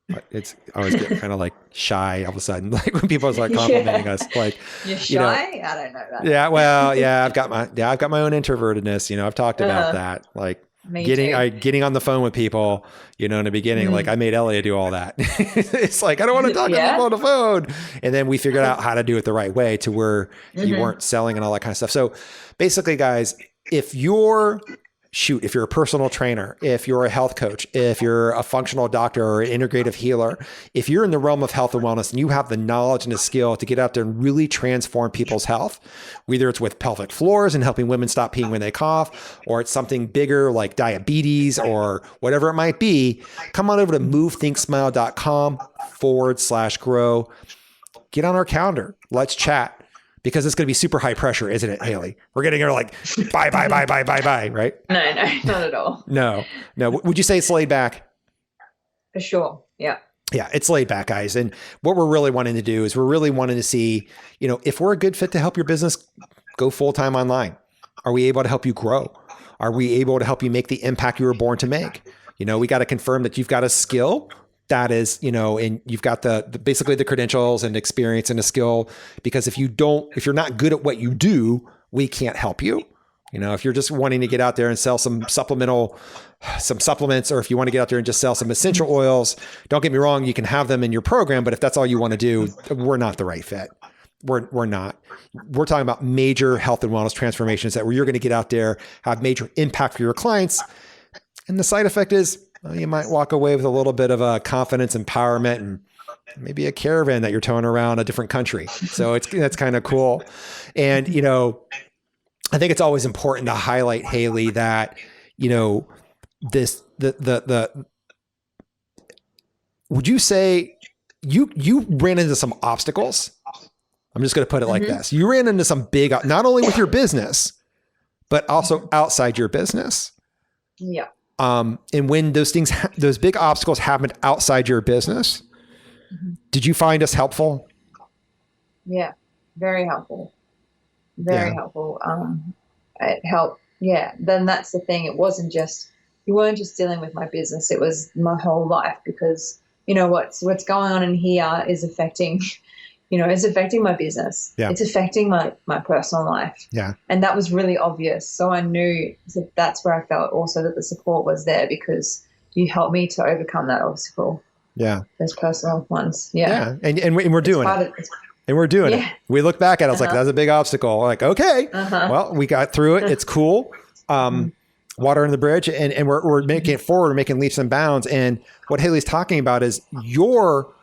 kind of like shy all of a sudden, like when people start complimenting us, like, you're shy. I don't know that. Yeah. Well, I've got my own introvertedness, I've talked about that, like getting on the phone with people, in the beginning, like I made Elliot do all that. It's like, I don't want to talk to people on the phone. And then we figured out how to do it the right way to where you weren't selling and all that kind of stuff. So basically, guys, if you're shoot, if you're a personal trainer, if you're a health coach, if you're a functional doctor or an integrative healer, if you're in the realm of health and wellness and you have the knowledge and the skill to get out there and really transform people's health, whether it's with pelvic floors and helping women stop peeing when they cough, or it's something bigger like diabetes or whatever it might be, come on over to movethinksmile.com/grow. Get on our calendar. Let's chat. Because it's going to be super high pressure, isn't it, Hailey? We're getting her like, bye, right? No, not at all. No. Would you say it's laid back? For sure. Yeah. Yeah, it's laid back, guys. And what we're really wanting to do is we're really wanting to see, if we're a good fit to help your business go full-time online. Are we able to help you grow? Are we able to help you make the impact you were born to make? We got to confirm that you've got a skill that is, and you've got the basically the credentials and experience and a skill, because if you're not good at what you do, we can't help you. If you're just wanting to get out there and sell some supplements, or if you want to get out there and just sell some essential oils, don't get me wrong, you can have them in your program, but if that's all you want to do, we're not the right fit. We're not. We're talking about major health and wellness transformations where you're going to get out there, have major impact for your clients. And the side effect is, you might walk away with a little bit of confidence, empowerment, and maybe a caravan that you're towing around a different country. So that's kind of cool. And, I think it's always important to highlight, Hailey, that, would you say you ran into some obstacles? I'm just going to put it like this. You ran into some big, not only with your business, but also outside your business. Yeah. And when those big obstacles happened outside your business, did you find us helpful? Yeah, very helpful. Very helpful. It helped. Yeah. Then that's the thing. You weren't just dealing with my business. It was my whole life, because what's going on in here is affecting, it's affecting my business. Yeah. It's affecting my personal life. Yeah. And that was really obvious. So I knew that's where I felt also that the support was there, because you helped me to overcome that obstacle. Yeah. Those personal ones. Yeah. Yeah. And we're doing it. And we're doing it. We look back at it. I was like, that's a big obstacle. We're like, okay, well, we got through it. It's cool. Water in the bridge, and we're making it forward. We're making leaps and bounds. And what Hailey's talking about is your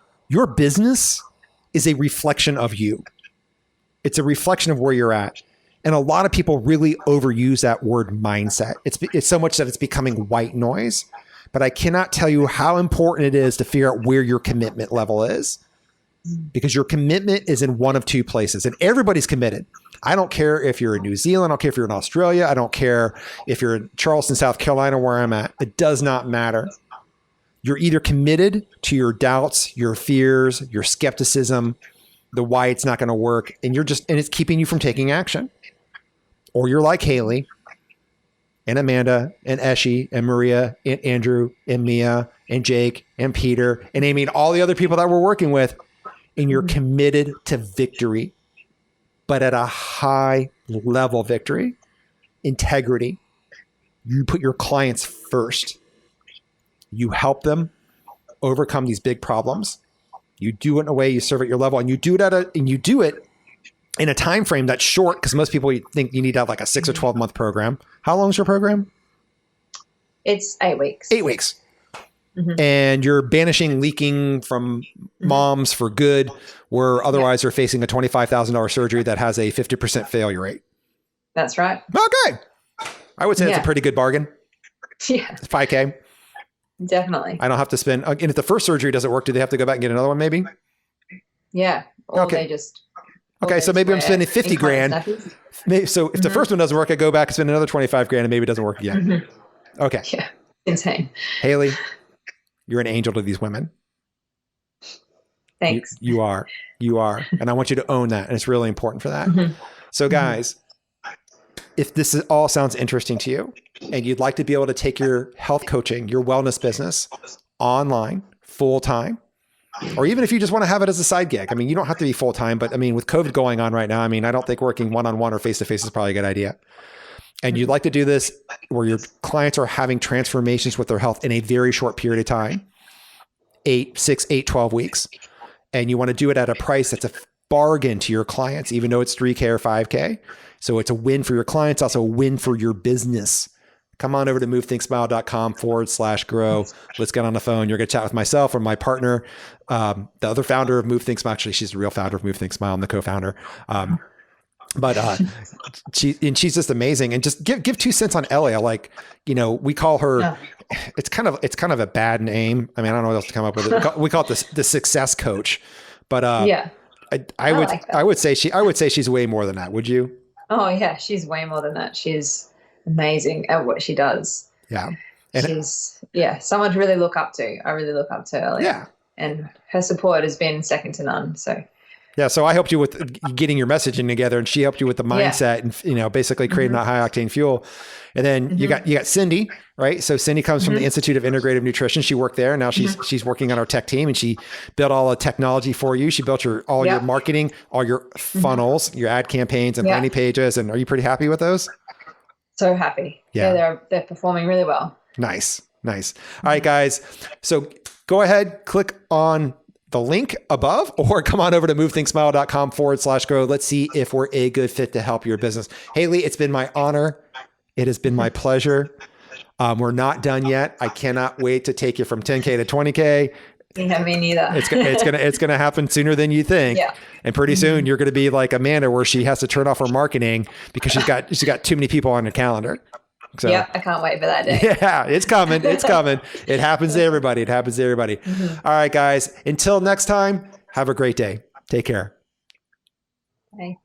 business is a reflection of you. It's a reflection of where you're at. And a lot of people really overuse that word mindset. It's so much that it's becoming white noise, but I cannot tell you how important it is to figure out where your commitment level is, because your commitment is in one of two places, and everybody's committed. I don't care if you're in New Zealand. I don't care if you're in Australia. I don't care if you're in Charleston, South Carolina, where I'm at. It does not matter. You're either committed to your doubts, your fears, your skepticism, the why it's not going to work, and it's keeping you from taking action. Or you're like Hailey and Amanda and Eshy and Maria and Andrew and Mia and Jake and Peter and Amy and all the other people that we're working with, and you're committed to victory, but at a high level victory, integrity. You put your clients first. You help them overcome these big problems. You do it in a way, you serve at your level, and you do it in a time frame that's short, because most people think you need to have like a 6 or 12 month program. How long is your program? It's 8 weeks. 8 weeks. And you're banishing leaking from moms for good, where otherwise they're facing a $25,000 surgery that has a 50% failure rate. That's right. Okay. I would say that's a pretty good bargain. Yeah. It's $5,000. Definitely. I don't have to spend, and if the first surgery doesn't work, do they have to go back and get another one maybe? Yeah. Or they just. Okay. So maybe I'm spending $50,000. So if the first one doesn't work, I go back and spend another $25,000 and maybe it doesn't work again. Okay. Yeah. Insane. Hailey, you're an angel to these women. Thanks. You are. And I want you to own that. And it's really important for that. So guys, if this all sounds interesting to you and you'd like to be able to take your health coaching, your wellness business online full time, or even if you just want to have it as a side gig, I mean, you don't have to be full time, but I mean, with COVID going on right now, I mean, I don't think working one-on-one or face-to-face is probably a good idea. And you'd like to do this where your clients are having transformations with their health in a very short period of time, 12 weeks. And you want to do it at a price that's a bargain to your clients, even though it's $3,000 or $5,000. So it's a win for your clients, also a win for your business. come on over to movethinksmile.com/grow. Let's get on the phone. You're going to chat with myself or my partner, the other founder of Move Think Smile. Actually, she's the real founder of Move Think Smile and the co-founder. But she's just amazing. And just give 2 cents on Ellie. Like, we call her, it's kind of a bad name. I mean, I don't know what else to come up with it. We call it the success coach, but, I would say she's way more than that. Would you? Oh yeah. She's way more than that. She's amazing at what she does. Yeah. And she's someone to really look up to. I really look up to Ellie. Yeah. And her support has been second to none. So. Yeah. So I helped you with getting your messaging together, and she helped you with the mindset and, basically creating that high octane fuel. And then you got Cindy, right? So Cindy comes from the Institute of Integrative Nutrition. She worked there. Now she's working on our tech team, and she built all the technology for you. She built your marketing, all your funnels, your ad campaigns and landing pages. And are you pretty happy with those? So happy. Yeah. They're performing really well. Nice. All right, guys. So go ahead, click on the link above, or come on over to movethinksmile.com/grow. Let's see if we're a good fit to help your business. Hailey, it's been my honor. It has been my pleasure. We're not done yet. I cannot wait to take you from 10K to 20K. Yeah, me neither. It's gonna happen sooner than you think. Yeah. And pretty soon you're gonna be like Amanda, where she has to turn off her marketing because she's got too many people on her calendar. So, yeah, I can't wait for that day. Yeah, it's coming. It happens to everybody. All right, guys. Until next time, have a great day. Take care. Bye.